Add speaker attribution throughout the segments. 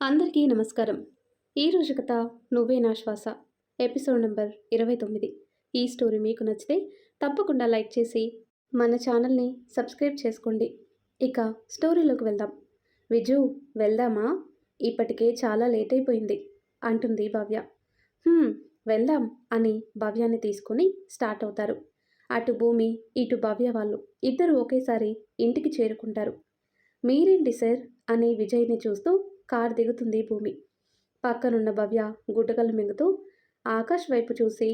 Speaker 1: అందరికీ నమస్కారం. ఈరోజు కథ 'నువ్వే నా శ్వాస' ఎపిసోడ్ నంబర్ 29. ఈ స్టోరీ మీకు నచ్చితే తప్పకుండా లైక్ చేసి మన ఛానల్ని సబ్స్క్రైబ్ చేసుకోండి. ఇక స్టోరీలోకి వెళ్దాం. విజు, వెళ్దామా? ఇప్పటికే చాలా లేట్ అయిపోయింది అంటుంది భవ్య. వెళ్దాం అని భవ్యాన్ని తీసుకుని స్టార్ట్ అవుతారు. అటు భూమి ఇటు భవ్య వాళ్ళు ఇద్దరు ఒకేసారి ఇంటికి చేరుకుంటారు. మీరేంటి సార్ అని విజయ్ని చూస్తూ కారు దిగుతుంది భూమి. పక్కనున్న భవ్య గుడ్డకలు మింగుతూ ఆకాష్ వైపు చూసి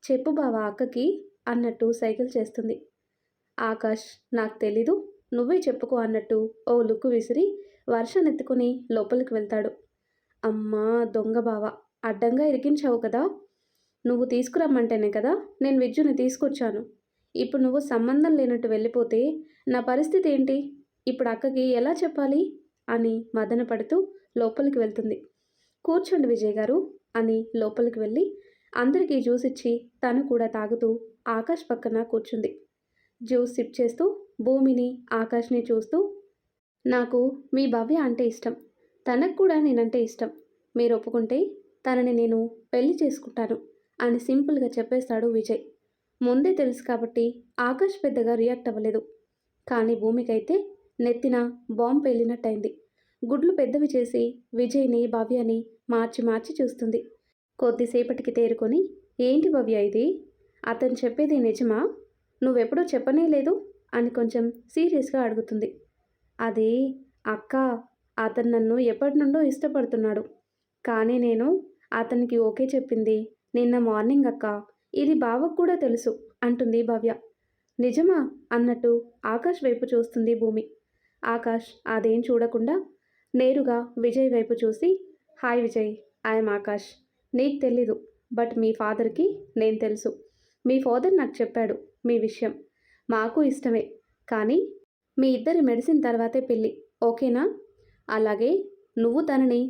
Speaker 1: చెప్పు బావా అక్కకి అన్నట్టు సైకిల్ చేస్తుంది. ఆకాష్ నాకు తెలీదు, నువ్వే చెప్పుకో అన్నట్టు ఓ లుక్కు విసిరి వర్షనెత్తుకుని లోపలికి వెళ్తాడు. అమ్మా దొంగ బావ, అడ్డంగా ఇరికించావు కదా. నువ్వు తీసుకురమ్మంటేనే కదా నేను విజ్జుని తీసుకొచ్చాను. ఇప్పుడు నువ్వు సంబంధం లేనట్టు వెళ్ళిపోతే నా పరిస్థితి ఏంటి? ఇప్పుడు అక్కకి ఎలా చెప్పాలి అని మదన పడుతూ లోపలికి వెళ్తుంది. కూర్చోండి విజయ్ గారు అని లోపలికి వెళ్ళి అందరికీ జ్యూస్ ఇచ్చి తను కూడా తాగుతూ ఆకాష్ పక్కన కూర్చుంది. జ్యూస్ సిప్ చేస్తూ భూమిని ఆకాష్ని చూస్తూ నాకు మీ భవ్య అంటే ఇష్టం, తనకు కూడా నేనంటే ఇష్టం. మీరు ఒప్పుకుంటే తనని నేను పెళ్లి చేసుకుంటాను అని సింపుల్గా చెప్పేస్తాడు విజయ్. ముందే తెలుసు కాబట్టి ఆకాష్ పెద్దగా రియాక్ట్ అవ్వలేదు. కానీ భూమికైతే నెత్తిన బాంబు పేలినట్టయింది. గుడ్లు పెద్దవి చేసి విజయ్ని భవ్యని మార్చి మార్చి చూస్తుంది. కొద్దిసేపటికి తేరుకొని ఏంటి భవ్య ఇది? అతను చెప్పేది నిజమా? నువ్వెప్పుడూ చెప్పనే లేదు అని కొంచెం సీరియస్గా అడుగుతుంది. అది అక్క, అతను నన్ను ఎప్పటి నుండో ఇష్టపడుతున్నాడు. కానీ నేను అతనికి ఓకే చెప్పింది నిన్న మార్నింగ్ అక్క. ఇది బావకు కూడా తెలుసు అంటుంది భవ్య. నిజమా అన్నట్టు ఆకాష్ వైపు చూస్తుంది భూమి. ఆకాష్ అదేం చూడకుండా నేరుగా విజయ్ వైపు చూసి హాయ్ విజయ్, ఐఎమ్ ఆకాష్. నీకు తెలీదు, బట్ మీ ఫాదర్కి నేను తెలుసు. మీ ఫాదర్ నాకు చెప్పాడు మీ విషయం. మాకు ఇష్టమే, కానీ మీ ఇద్దరి మెడిసిన్ తర్వాతే పెళ్ళి, ఓకేనా? అలాగే నువ్వు తనని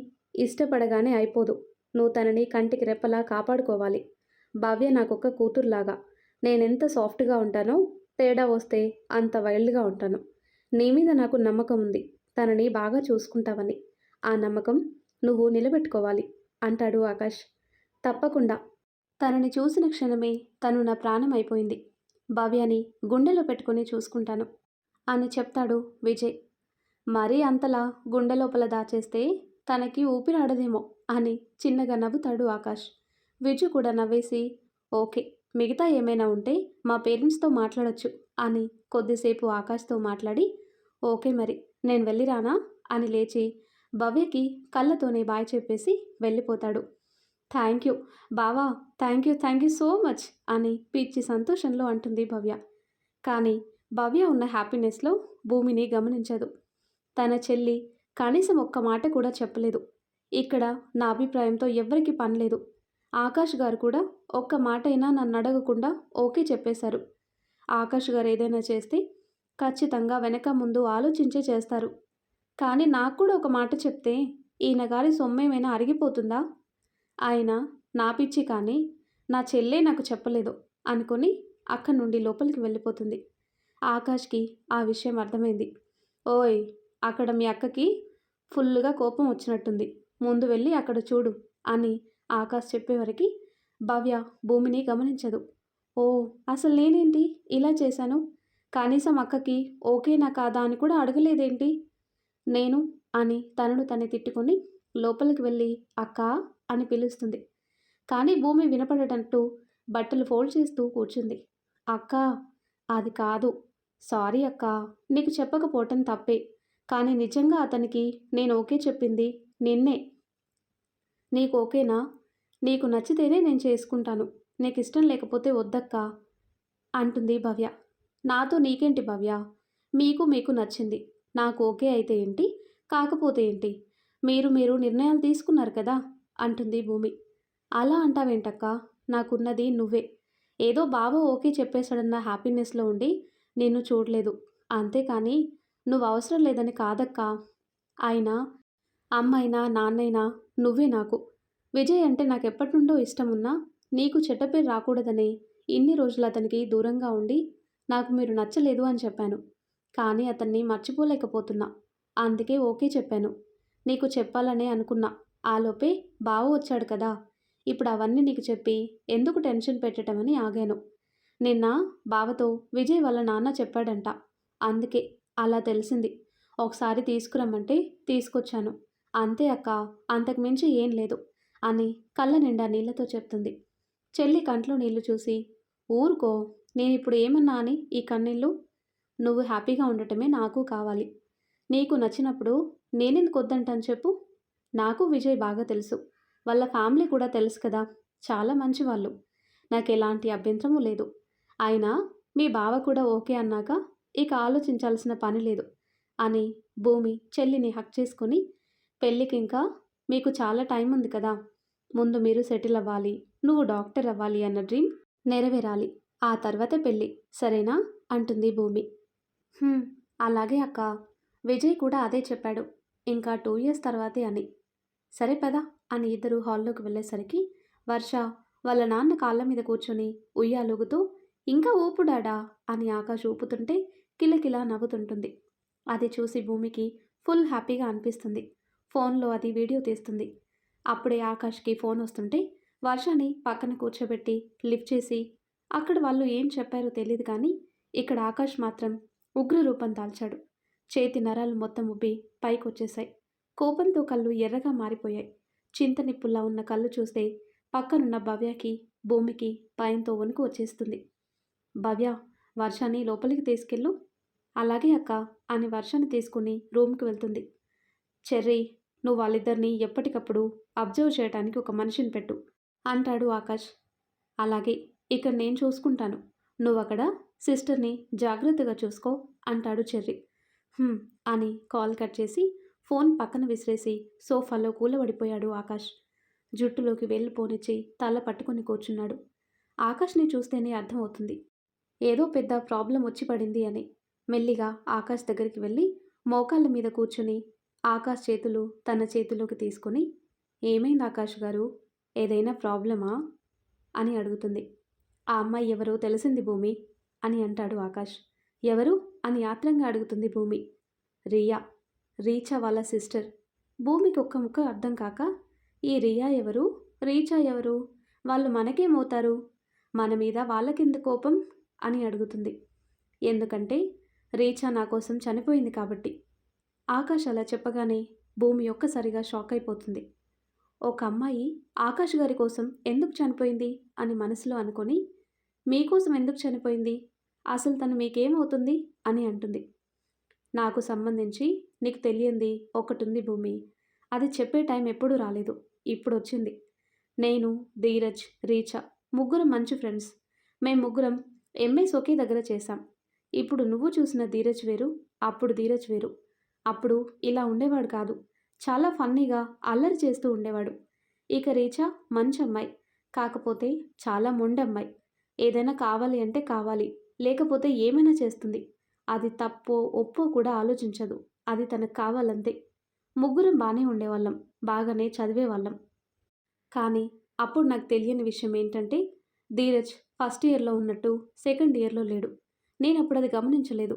Speaker 1: ఇష్టపడగానే అయిపోదు. నువ్వు తనని కంటికి రెప్పలా కాపాడుకోవాలి. భవ్య నాకొక్క కూతురులాగా. నేనెంత సాఫ్ట్గా ఉంటానో తేడా వస్తే అంత వైల్డ్గా ఉంటాను. నీ మీద నాకు నమ్మకం ఉంది, తనని బాగా చూసుకుంటావని. ఆ నమ్మకం నువ్వు నిలబెట్టుకోవాలి అంటాడు ఆకాష్. తప్పకుండా. తనని చూసిన క్షణమే తను నా ప్రాణం అయిపోయింది. భవ్యని గుండెలో పెట్టుకుని చూసుకుంటాను అని చెప్తాడు విజయ్. మరీ అంతలా గుండె లోపల దాచేస్తే తనకి ఊపిరాడదేమో అని చిన్నగా నవ్వుతాడు ఆకాష్. విజు కూడా నవ్వేసి ఓకే, మిగతా ఏమైనా ఉంటే మా పేరెంట్స్తో మాట్లాడొచ్చు అని కొద్దిసేపు ఆకాష్తో మాట్లాడి ఓకే మరి నేను వెళ్ళిరానా అని లేచి భవ్యకి కళ్ళతోనే బాయ్ చెప్పేసి వెళ్ళిపోతాడు. థ్యాంక్ యూ బావా, థ్యాంక్ యూ సో మచ్ అని పిచ్చి సంతోషంలో అంటుంది భవ్య. కానీ భవ్య ఉన్న హ్యాపీనెస్లో భూమిని గమనించదు. తన చెల్లి కనీసం ఒక్క మాట కూడా చెప్పలేదు. ఇక్కడ నా అభిప్రాయంతో ఎవ్వరికీ పనిలేదు. ఆకాష్ గారు కూడా ఒక్క మాటైనా నన్ను అడగకుండా ఓకే చెప్పేశారు. ఆకాష్ గారు ఏదైనా చేస్తే ఖచ్చితంగా వెనక ముందు ఆలోచించే చేస్తారు. కానీ నాకు కూడా ఒక మాట చెప్తే ఈయన గారి సొమ్మేమైనా అరిగిపోతుందా? ఆయన నా పిచ్చి, కానీ నా చెల్లే నాకు చెప్పలేదు అనుకుని అక్కడి నుండి లోపలికి వెళ్ళిపోతుంది. ఆకాష్కి ఆ విషయం అర్థమైంది. ఓయ్, అక్కడ మీ అక్కకి ఫుల్లుగా కోపం వచ్చినట్టుంది, ముందు వెళ్ళి అక్కడ చూడు అని ఆకాష్ చెప్పేవరకు భవ్య భూమిని గమనించదు. ఓ, అసలు నేనేంటి ఇలా చేశాను? కనీసం అక్కకి ఓకేనా కాదా అని కూడా అడగలేదేంటి నేను అని తనను తనే తిట్టుకొని లోపలికి వెళ్ళి అక్క అని పిలుస్తుంది. కానీ భూమి వినపడటట్టు బట్టలు ఫోల్డ్ చేస్తూ కూర్చుంది. అక్క, అది కాదు. సారీ అక్క, నీకు చెప్పకపోవటం తప్పే. కానీ నిజంగా అతనికి నేను ఓకే చెప్పింది నిన్నే. నీకు ఓకేనా? నీకు నచ్చితేనే నేను చేసుకుంటాను, నీకు ఇష్టం లేకపోతే వద్దక్కా అంటుంది భవ్య. నాతో నీకేంటి భవ్య? మీకు నచ్చింది, నాకు ఓకే అయితే ఏంటి, కాకపోతే ఏంటి? మీరు నిర్ణయాలు తీసుకున్నారు కదా అంటుంది భూమి. అలా అంటావేంటక్క? నాకున్నది నువ్వే. ఏదో బావ ఓకే చెప్పేశాడన్న హ్యాపీనెస్లో ఉండి నిన్ను చూడలేదు, అంతేకాని నువ్వు అవసరం లేదని కాదక్కా. అయినా అమ్మైనా నాన్నైనా నువ్వే నాకు. విజయ్ అంటే నాకు ఎప్పటి నుండో ఇష్టం ఉన్నా నీకు చెడ్డ పేరు రాకూడదని ఇన్ని రోజులు అతనికి దూరంగా ఉండి నాకు మీరు నచ్చలేదు అని చెప్పాను. కానీ అతన్ని మర్చిపోలేకపోతున్నా, అందుకే ఓకే చెప్పాను. నీకు చెప్పాలనే అనుకున్నా. ఆలోపే బావ వచ్చాడు కదా! ఇప్పుడు అవన్నీ నీకు చెప్పి ఎందుకు టెన్షన్ పెట్టటమని ఆగాను. నిన్న బావతో విజయ్ వాళ్ళ నాన్న చెప్పాడంట. అందుకే అలా తెలిసింది. ఒకసారి తీసుకురమ్మంటే తీసుకొచ్చాను. అంతే అక్క, అంతకు మించి ఏం లేదు అని కళ్ళ నిండా నీళ్లతో చెప్తుంది. చెల్లి కంట్లో నీళ్లు చూసి, ఊరుకో, నేనిప్పుడు ఏమన్నా అని ఈ కన్నీళ్ళు? నువ్వు హ్యాపీగా ఉండటమే నాకు కావాలి. నీకు నచ్చినప్పుడు నేనెందుకు వద్దంటాను చెప్పు? నాకు విజయ్ బాగా తెలుసు. వాళ్ళ ఫ్యామిలీ కూడా తెలుసు కదా! చాలా మంచివాళ్ళు. నాకెలాంటి అభ్యంతరమూ లేదు. అయినా మీ బావ కూడా ఓకే అన్నాక ఇక ఆలోచించాల్సిన పని లేదు అని భూమి చెల్లిని హక్ చేసుకొని, పెళ్ళికింకా మీకు చాలా టైం ఉంది కదా! ముందు మీరు సెటిల్ అవ్వాలి, నువ్వు డాక్టర్ అవ్వాలి అన్న డ్రీమ్ నెరవేరాలి. ఆ తర్వాతే పెళ్ళి, సరేనా? అంటుంది భూమి. "హ్మ్, అలాగే అక్క. విజయ్ కూడా అదే చెప్పాడు. ఇంకా 2 ఇయర్స్ తర్వాతే అని." "సరే పద" అని ఇద్దరు హాల్లోకి వెళ్ళేసరికి వర్ష వాళ్ళ నాన్న కాళ్ళ మీద కూర్చొని ఉయ్యాలూగుతూ, "ఇంకా ఊపు డాడా" అని ఆకాష్ ఊపుతుంటే కిలకిలా నవ్వుతుంటుంది. అది చూసి భూమికి ఫుల్ హ్యాపీగా అనిపిస్తుంది. ఫోన్లో అది వీడియో తీస్తుంది. అప్పుడే ఆకాష్కి ఫోన్ వస్తుంటే వర్షని పక్కన కూర్చోబెట్టి లిఫ్ట్ చేసి, అక్కడ వాళ్ళు ఏం చెప్పారో తెలీదు కానీ ఇక్కడ ఆకాష్ మాత్రం ఉగ్ర రూపం దాల్చాడు. చేతి నరాలు మొత్తం ఉబ్బి పైకొచ్చేశాయి. కోపంతో కళ్ళు ఎర్రగా మారిపోయాయి. చింతనిప్పుల్లా ఉన్న కళ్ళు చూస్తే పక్కనున్న భవ్యకి, భూమికి భయంతో వణుకు వచ్చేస్తుంది. "భవ్య, వర్షాన్ని లోపలికి తీసుకెళ్ళు." "అలాగే అక్క" అని వర్షాన్ని తీసుకుని రూమ్కి వెళ్తుంది. "చెర్రీ, నువ్వు వాళ్ళిద్దరినీ ఎప్పటికప్పుడు అబ్జర్వ్ చేయడానికి ఒక మనిషిని పెట్టు" అంటాడు ఆకాష్. "అలాగే, ఇక్కడ నేను చూసుకుంటాను. నువ్వక్కడ సిస్టర్ని జాగ్రత్తగా చూసుకో" అంటాడు చెర్రీ. "హ్మ్" అని కాల్ కట్ చేసి ఫోన్ పక్కన విసిరేసి సోఫాలో కూలబడిపోయాడు ఆకాష్. జుట్టులోకి వేళ్ళు పోనిచ్చి తల పట్టుకుని కూర్చున్నాడు. ఆకాష్ని చూస్తేనే అర్థమవుతుంది, ఏదో పెద్ద ప్రాబ్లం వచ్చి పడింది అని. మెల్లిగా ఆకాష్ దగ్గరికి వెళ్ళి మోకాళ్ళ మీద కూర్చుని ఆకాష్ చేతులు తన చేతిలోకి తీసుకుని, "ఏమైంది ఆకాష్ గారు? ఏదైనా ప్రాబ్లమా?" అని అడుగుతుంది. "ఆ అమ్మాయి ఎవరో తెలిసింది భూమి" అని అంటాడు ఆకాష్. "ఎవరు?" అని ఆత్రంగా అడుగుతుంది భూమి. "రియా, రీచా వాళ్ళ సిస్టర్." భూమికి ఒక్క ముక్క అర్థం కాక, "ఈ రియా ఎవరు? రీచా ఎవరు? వాళ్ళు మనకేమవుతారు? మన మీద వాళ్ళకెందుకు కోపం?" అని అడుగుతుంది. "ఎందుకంటే రీచా నా కోసం చనిపోయింది కాబట్టి." ఆకాష్ అలా చెప్పగానే భూమి ఒక్కసారిగా షాక్ అయిపోతుంది. ఒక అమ్మాయి ఆకాష్ గారి కోసం ఎందుకు చనిపోయింది అని మనసులో అనుకొని, "మీకోసం ఎందుకు చనిపోయింది? అసలు తను మీకేమవుతుంది?" అని అంటుంది. "నాకు సంబంధించి నీకు తెలియంది ఒకటుంది భూమి. అది చెప్పే టైం ఎప్పుడూ రాలేదు, ఇప్పుడొచ్చింది. నేను, ధీరజ్, రీచా ముగ్గురం మంచి ఫ్రెండ్స్. మేం ముగ్గురం ఎంఎస్ ఒకే దగ్గర చేశాం. ఇప్పుడు నువ్వు చూసిన ధీరజ్ వేరు, అప్పుడు ధీరజ్ వేరు. అప్పుడు ఇలా ఉండేవాడు కాదు. చాలా ఫన్నీగా అల్లరి చేస్తూ ఉండేవాడు. ఇక రీచా మంచి అమ్మాయి, కాకపోతే చాలా మొండమ్మాయి. ఏదైనా కావాలి అంటే కావాలి, లేకపోతే ఏమైనా చేస్తుంది. అది తప్పో ఒప్పో కూడా ఆలోచించదు. అది తనకు కావాలంతే. ముగ్గురం బాగానే ఉండేవాళ్ళం, బాగానే చదివేవాళ్ళం. కానీ అప్పుడు నాకు తెలియని విషయం ఏంటంటే, ధీరజ్ ఫస్ట్ ఇయర్లో ఉన్నట్టు సెకండ్ ఇయర్లో లేడు. నేనప్పుడు అది గమనించలేదు.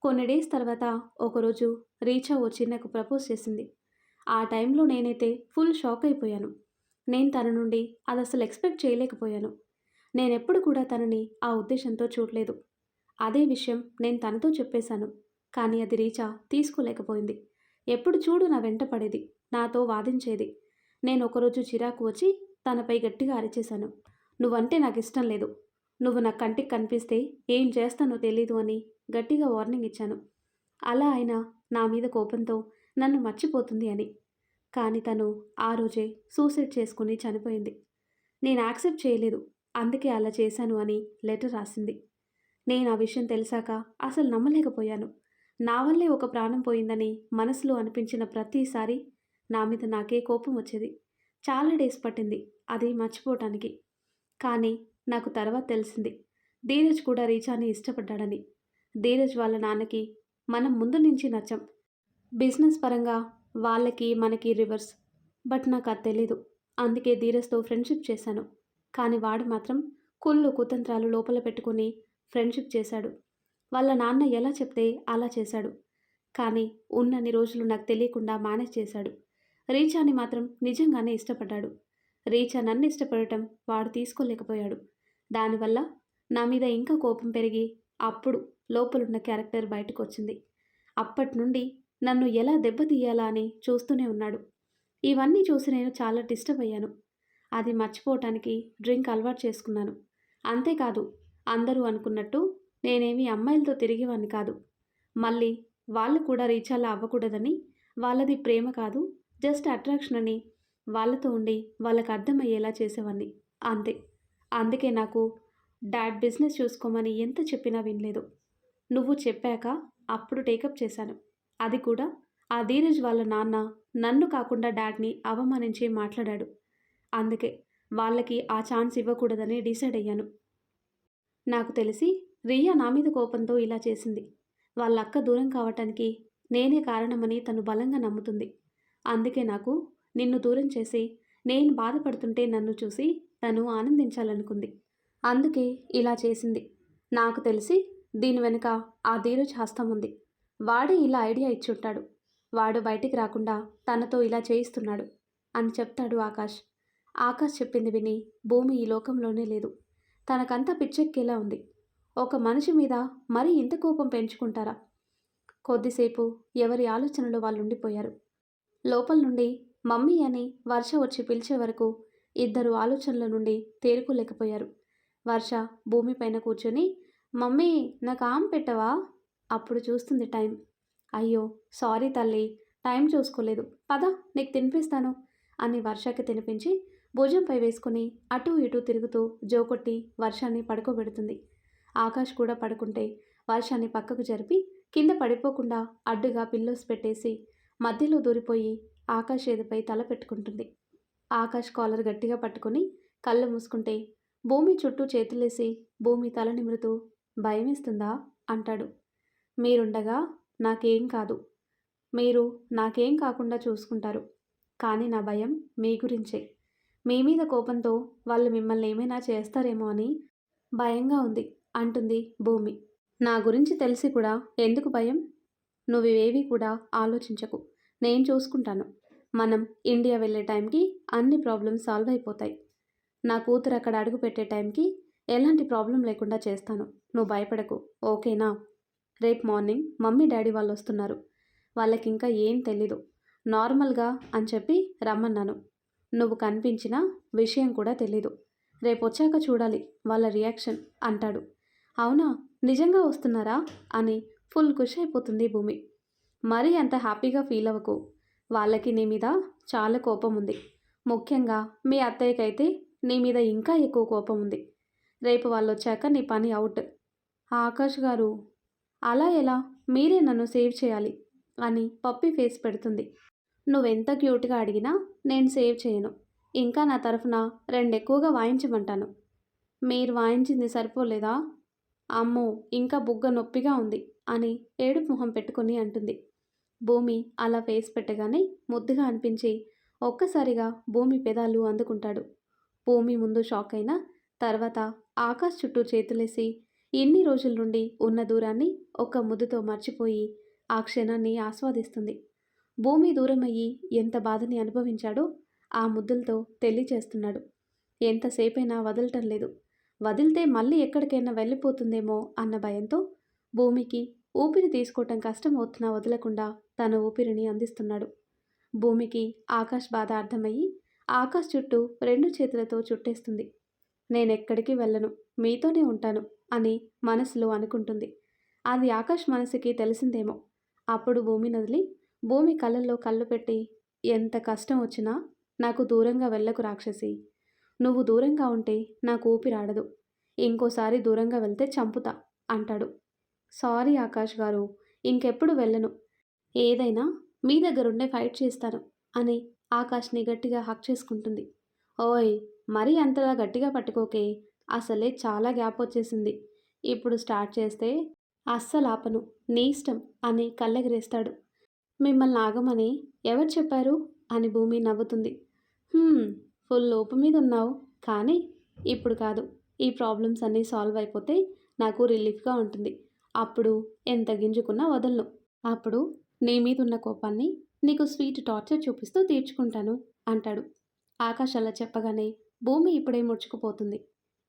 Speaker 1: కొన్ని డేస్ తర్వాత ఒకరోజు రీచా వచ్చి నాకు ప్రపోజ్ చేసింది. ఆ టైంలో నేనైతే ఫుల్ షాక్ అయిపోయాను. నేను తన నుండి అది అసలు ఎక్స్పెక్ట్ చేయలేకపోయాను. నేనెప్పుడు కూడా తనని ఆ ఉద్దేశంతో చూడలేదు. అదే విషయం నేను తనతో చెప్పేశాను. కానీ అది రీచా తీసుకోలేకపోయింది. ఎప్పుడు చూడు నా వెంట పడేది, నాతో వాదించేది. నేను ఒకరోజు చిరాకు వచ్చి తనపై గట్టిగా అరిచేశాను. "నువ్వంటే నాకు ఇష్టం లేదు. నువ్వు నా కంటికి కనిపిస్తే ఏం చేస్తానో తెలీదు" అని గట్టిగా వార్నింగ్ ఇచ్చాను. అలా అయినా నా మీద కోపంతో నన్ను మర్చిపోతుంది అని. కానీ తను ఆ రోజే సూసైడ్ చేసుకుని చనిపోయింది. నేను యాక్సెప్ట్ చేయలేదు, అందుకే అలా చేశాను అని లెటర్ రాసింది. నేను ఆ విషయం తెలిసాక అసలు నమ్మలేకపోయాను. నా వల్లే ఒక ప్రాణం పోయిందని మనసులో అనిపించిన ప్రతిసారి నా మీద నాకే కోపం వచ్చేది. చాలా డేస్ పట్టింది అది మర్చిపోవటానికి. కానీ నాకు తర్వాత తెలిసింది, ధీరజ్ కూడా రీచాని ఇష్టపడ్డాడని. ధీరజ్ వాళ్ళ నాన్నకి మనం ముందు నుంచి నచ్చం. బిజినెస్ పరంగా వాళ్ళకి మనకి రివర్స్. బట్ నాకు అది తెలీదు. అందుకే ధీరజ్తో ఫ్రెండ్షిప్ చేశాను. కానీ వాడు మాత్రం కుళ్ళు కుతంత్రాలు లోపల పెట్టుకుని ఫ్రెండ్షిప్ చేశాడు. వాళ్ళ నాన్న ఎలా చెప్తే అలా చేశాడు. కానీ ఉన్నన్ని రోజులు నాకు తెలియకుండా మేనేజ్ చేశాడు. రీచాని మాత్రం నిజంగానే ఇష్టపడ్డాడు. రీచా నన్ను ఇష్టపడటం వాడు తీసుకోలేకపోయాడు. దానివల్ల నా మీద ఇంకా కోపం పెరిగి అప్పుడు లోపలున్న క్యారెక్టర్ బయటకు వచ్చింది. అప్పటి నుండి నన్ను ఎలా దెబ్బతీయాలా అని చూస్తూనే ఉన్నాడు. ఇవన్నీ చూసి నేను చాలా డిస్టర్బ్ అయ్యాను. అది మర్చిపోవటానికి డ్రింక్ అలవాటు చేసుకున్నాను. అంతేకాదు, అందరూ అనుకున్నట్టు నేనేమీ అమ్మాయిలతో తిరిగేవాడిని కాదు. మళ్ళీ వాళ్ళు కూడా రీచాలా అవ్వకూడదని, వాళ్ళది ప్రేమ కాదు జస్ట్ అట్రాక్షన్ అని వాళ్ళతో ఉండి వాళ్ళకి అర్థమయ్యేలా చేసేవాడిని. అంతే. అందుకే నాకు డాడ్ బిజినెస్ చూసుకోమని ఎంత చెప్పినా వినలేదు. నువ్వు చెప్పాక అప్పుడు టేకప్ చేశాను. అది కూడా ఆ ధీరజ్ వాళ్ళ నాన్న నన్ను కాకుండా డాడ్ని అవమానించి మాట్లాడాడు. అందుకే వాళ్ళకి ఆ ఛాన్స్ ఇవ్వకూడదని డిసైడ్ అయ్యాను. నాకు తెలిసి రియా నా మీద కోపంతో ఇలా చేసింది. వాళ్ళ అక్క దూరం కావటానికి నేనే కారణమని తను బలంగా నమ్ముతుంది. అందుకే నాకు నిన్ను దూరం చేసి నేను బాధపడుతుంటే నన్ను చూసి తను ఆనందించాలనుకుంది. అందుకే ఇలా చేసింది. నాకు తెలిసి దీని వెనుక ఆ ధీరజ్ హస్తం ఉంది. వాడే ఇలా ఐడియా ఇచ్చుంటాడు. వాడు బయటికి రాకుండా తనతో ఇలా చేయిస్తున్నాడు అని చెప్తాడు ఆకాష్. ఆకాష్ చెప్పింది విని భూమి ఈ లోకంలోనే లేదు. తనకంతా పిచ్చెక్కేలా ఉంది. ఒక మనిషి మీద మరీ ఇంత కోపం పెంచుకుంటారా? కొద్దిసేపు ఎవరి ఆలోచనలో వాళ్ళు ఉండిపోయారు. లోపల నుండి మమ్మీ అని వర్ష వచ్చి పిలిచే వరకు ఇద్దరు ఆలోచనల నుండి తేరుకోలేకపోయారు. వర్ష భూమిపైన కూర్చొని, మమ్మీ నాకు ఆమ్ పెట్టవా? అప్పుడు చూస్తుంది టైం. అయ్యో సారీ తల్లి, టైం చూసుకోలేదు, పద నీకు తినిపిస్తాను అని వర్షకి తినిపించి భుజంపై వేసుకుని అటూ ఇటూ తిరుగుతూ జోకొట్టి వర్షాన్ని పడుకోబెడుతుంది. ఆకాష్ కూడా పడుకుంటే వర్షాన్ని పక్కకు జరిపి కింద పడిపోకుండా అడ్డుగా పిల్లోస్ పెట్టేసి మధ్యలో దూరిపోయి ఆకాష్ ఎదుపై తల పెట్టుకుంటుంది. ఆకాష్ కాలర్ గట్టిగా పట్టుకొని కళ్ళు మూసుకుంటే భూమి చుట్టూ చేతులేసి భూమి తల నిమురుతూ, భయమేస్తుందా అంటాడు. మీరుండగా నాకేం కాదు, మీరు నాకేం కాకుండా చూసుకుంటారు. కానీ నా భయం మీ గురించే. మీ మీద కోపంతో వాళ్ళు మిమ్మల్ని ఏమైనా చేస్తారేమో అని భయంగా ఉంది అంటుంది భూమి. నా గురించి తెలిసి కూడా ఎందుకు భయం? నువ్వేవి కూడా ఆలోచించకు, నేను చూసుకుంటాను. మనం ఇండియా వెళ్ళే టైంకి అన్ని ప్రాబ్లమ్స్ సాల్వ్ అయిపోతాయి. నా కూతురు అక్కడ అడుగు పెట్టే టైంకి ఎలాంటి ప్రాబ్లం లేకుండా చేస్తాను. నువ్వు భయపడకు, ఓకేనా? రేపు మార్నింగ్ మమ్మీ డాడీ వాళ్ళు వస్తున్నారు. వాళ్ళకి ఇంకా ఏం తెలీదు, నార్మల్గా అని చెప్పి రమ్మన్నాను. నువ్వు కనిపించిన విషయం కూడా తెలీదు. రేపు వచ్చాక చూడాలి వాళ్ళ రియాక్షన్ అంటాడు. అవునా, నిజంగా వస్తున్నారా అని ఫుల్ ఖుషి అయిపోతుంది భూమి. మరీ అంత హ్యాపీగా ఫీల్ అవ్వకు. వాళ్ళకి నీ మీద చాలా కోపం ఉంది. ముఖ్యంగా మీ అత్తయ్యకైతే నీ మీద ఇంకా ఎక్కువ కోపం ఉంది. రేపు వాళ్ళు వచ్చాక నీ పని అవుట్. ఆకాష్ గారు, అలా ఎలా? మీరే నన్ను సేవ్ చేయాలి అని పప్పి ఫేస్ పెడుతుంది. నువ్వెంత క్యూట్గా అడిగినా నేను సేవ్ చేయను. ఇంకా నా తరఫున రెండెక్కువగా వాయించమంటాను. మీరు వాయించింది సరిపోలేదా? అమ్మో, ఇంకా బుగ్గ నొప్పిగా ఉంది అని ఏడుపు మొహం పెట్టుకుని అంటుంది. భూమి అలా ఫేస్ పెట్టగానే ముద్దుగా అనిపించి ఒక్కసారిగా భూమి పెదాలు అందుకుంటాడు. భూమి ముందు షాక్ అయినా తర్వాత ఆకాష్ చుట్టూ చేతులేసి ఇన్ని రోజుల నుండి ఉన్న దూరాన్ని ఒక్క ముద్దుతో మర్చిపోయి ఆ క్షణాన్ని ఆస్వాదిస్తుంది. భూమి దూరమయ్యి ఎంత బాధని అనుభవించాడో ఆ ముద్దులతో తెలియచేస్తున్నాడు. ఎంతసేపైనా వదలటం లేదు. వదిలితే మళ్ళీ ఎక్కడికైనా వెళ్ళిపోతుందేమో అన్న భయంతో భూమికి ఊపిరి తీసుకోవటం కష్టం అవుతున్నా వదలకుండా తన ఊపిరిని అందిస్తున్నాడు. భూమికి ఆకాష్ బాధ అర్థమయ్యి ఆకాష్ చుట్టూ రెండు చేతులతో చుట్టేస్తుంది. నేనెక్కడికి వెళ్ళను, మీతోనే ఉంటాను అని మనసులో అనుకుంటుంది. అది ఆకాష్ మనసుకి తెలిసిందేమో. అప్పుడు భూమి నదిలి భూమి కళ్ళల్లో కళ్ళు పెట్టి, ఎంత కష్టం వచ్చినా నాకు దూరంగా వెళ్ళకు రాక్షసి. నువ్వు దూరంగా ఉంటే నాకు ఊపిరాడదు. ఇంకోసారి దూరంగా వెళ్తే చంపుతా అంటాడు. సారీ ఆకాష్ గారు, ఇంకెప్పుడు వెళ్ళను. ఏదైనా మీ దగ్గరుండే ఫైట్ చేస్తాను అని ఆకాష్ని గట్టిగా హక్ చేసుకుంటుంది. ఓయ్, మరీ అంతలా గట్టిగా పట్టుకోకే, అసలే చాలా గ్యాప్ వచ్చేసింది. ఇప్పుడు స్టార్ట్ చేస్తే అస్సలు ఆపను, నీ ఇష్టం అని కళ్ళెగరేస్తాడు. మిమ్మల్ని ఆగమని ఎవరు చెప్పారు అని భూమి నవ్వుతుంది. ఫుల్ లోపు మీద ఉన్నావు, కానీ ఇప్పుడు కాదు. ఈ ప్రాబ్లమ్స్ అన్నీ సాల్వ్ అయిపోతే నాకు రిలీఫ్గా ఉంటుంది. అప్పుడు ఎంత గింజుకున్నా వదలను. అప్పుడు నీ మీద ఉన్న కోపాన్ని నీకు స్వీట్ టార్చర్ చూపిస్తూ తీర్చుకుంటాను అంటాడు. ఆకాష్ అలా చెప్పగానే భూమి ఇప్పుడే ముడుచుకుపోతుంది.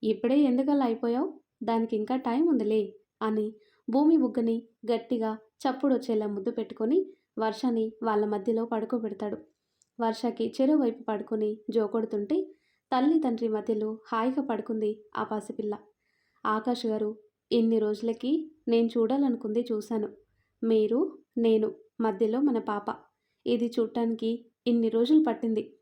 Speaker 1: ఇప్పుడే ఎందుకలా అయిపోయావు? దానికి ఇంకా టైం ఉందిలే అని భూమి బుగ్గని గట్టిగా చప్పుడొచ్చేలా ముద్దు పెట్టుకొని వర్షని వాళ్ళ మధ్యలో పడుకోబెడతాడు. వర్షకి చెరోవైపు పడుకొని జోకొడుతుంటే తల్లి తండ్రి మధ్యలో హాయిగా పడుకుంది ఆ పసిపిల్ల. ఆకాష్ గారు, ఇన్ని రోజులకి నేను చూడాలనుకుంది చూశాను. మీరు, నేను, మధ్యలో మన పాప. ఇది చూడటానికి ఇన్ని రోజులు పట్టింది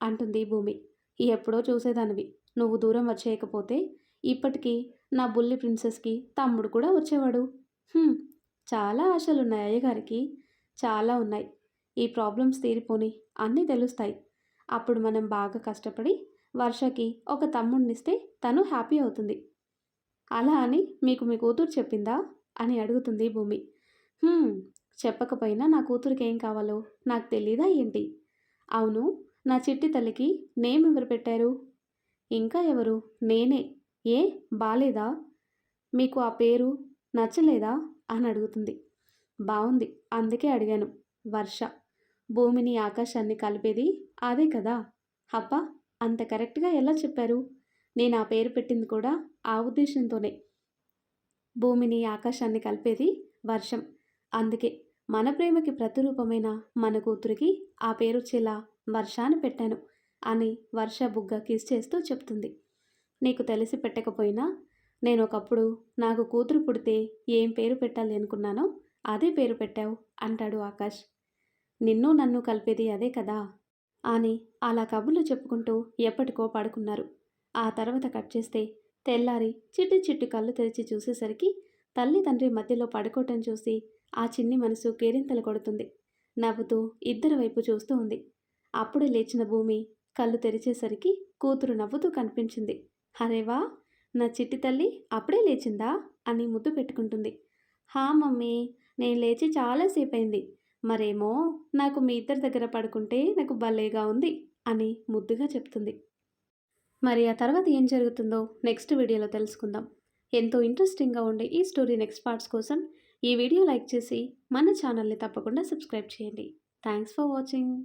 Speaker 1: అంటుంది భూమి. ఎప్పుడో చూసేదానివి. నువ్వు దూరం వచ్చేయకపోతే ఇప్పటికీ నా బుల్లి ప్రిన్సెస్కి తమ్ముడు కూడా వచ్చేవాడు. "హ్మ్, చాలా ఆశలున్నాయి అయ్యగారికి. చాలా ఉన్నాయి. ఈ ప్రాబ్లమ్స్ తీరిపోని అన్నీ తెలుస్తాయి. అప్పుడు మనం బాగా కష్టపడి వర్షకి ఒక తమ్ముడినిస్తే తను హ్యాపీ అవుతుంది." అలా అని మీకు మీ కూతురు చెప్పిందా అని అడుగుతుంది భూమి. "హ్మ్, చెప్పకపోయినా నా కూతురికి ఏం కావాలో నాకు తెలీదా ఏంటి? అవును, నా చిట్టి తల్లికి నేమ్ ఎవరు పెట్టారు?" "ఇంకా ఎవరు? నేనే. ఏ బాలేదా? మీకు ఆ పేరు నచ్చలేదా?" అని అడుగుతుంది. "బావుంది, అందుకే అడిగాను. వర్ష. భూమిని ఆకాశాన్ని కలిపేది అదే కదా." "అబ్బా, అంత కరెక్ట్గా ఎలా చెప్పారు? నేను ఆ పేరు పెట్టింది కూడా ఆ ఉద్దేశంతోనే. భూమిని ఆకాశాన్ని కలిపేది వర్షం. అందుకే మన ప్రేమకి ప్రతిరూపమైన మన కూతురికి ఆ పేరొచ్చేలా వర్ష అని పెట్టాను" అని వర్ష బుగ్గ కిస్ చేస్తూ చెప్తుంది. "నీకు తెలిసి పెట్టకపోయినా నేను ఒకప్పుడు నాకు కూతురు పుడితే ఏం పేరు పెట్టాలి అనుకున్నానో అదే పేరు పెట్టావు" అంటాడు ఆకాష్. "నిన్ను నన్ను కలిపేది అదే కదా" అని అలా కబుర్లు చెప్పుకుంటూ ఎప్పటికో పడుకున్నారు. ఆ తర్వాత కట్ చేస్తే తెల్లారి చిట్టి చిట్టి కళ్ళు తెరిచి చూసేసరికి తల్లి తండ్రి మధ్యలో పడుకోవటం చూసి ఆ చిన్ని మనసు కేరింతలు కొడుతుంది. నవ్వుతూ ఇద్దరి వైపు చూస్తూ ఉంది. అప్పుడే లేచిన భూమి కళ్ళు తెరిచేసరికి కూతురు నవ్వుతూ కనిపించింది. "అరేవా, నా చిట్టి తల్లి అప్పుడే లేచిందా?" అని ముద్దు పెట్టుకుంటుంది. "హా మమ్మీ, నేను లేచి చాలాసేపు అయింది. మరేమో నాకు మీ ఇద్దరి దగ్గర పడుకుంటే నాకు భలేగా ఉంది" అని ముద్దుగా చెప్తుంది. మరి ఆ తర్వాత ఏం జరుగుతుందో నెక్స్ట్ వీడియోలో తెలుసుకుందాం. ఎంతో ఇంట్రెస్టింగ్గా ఉండే ఈ స్టోరీ నెక్స్ట్ పార్ట్స్ కోసం ఈ వీడియో లైక్ చేసి మన ఛానల్ని తప్పకుండా సబ్స్క్రైబ్ చేయండి. Thanks for watching.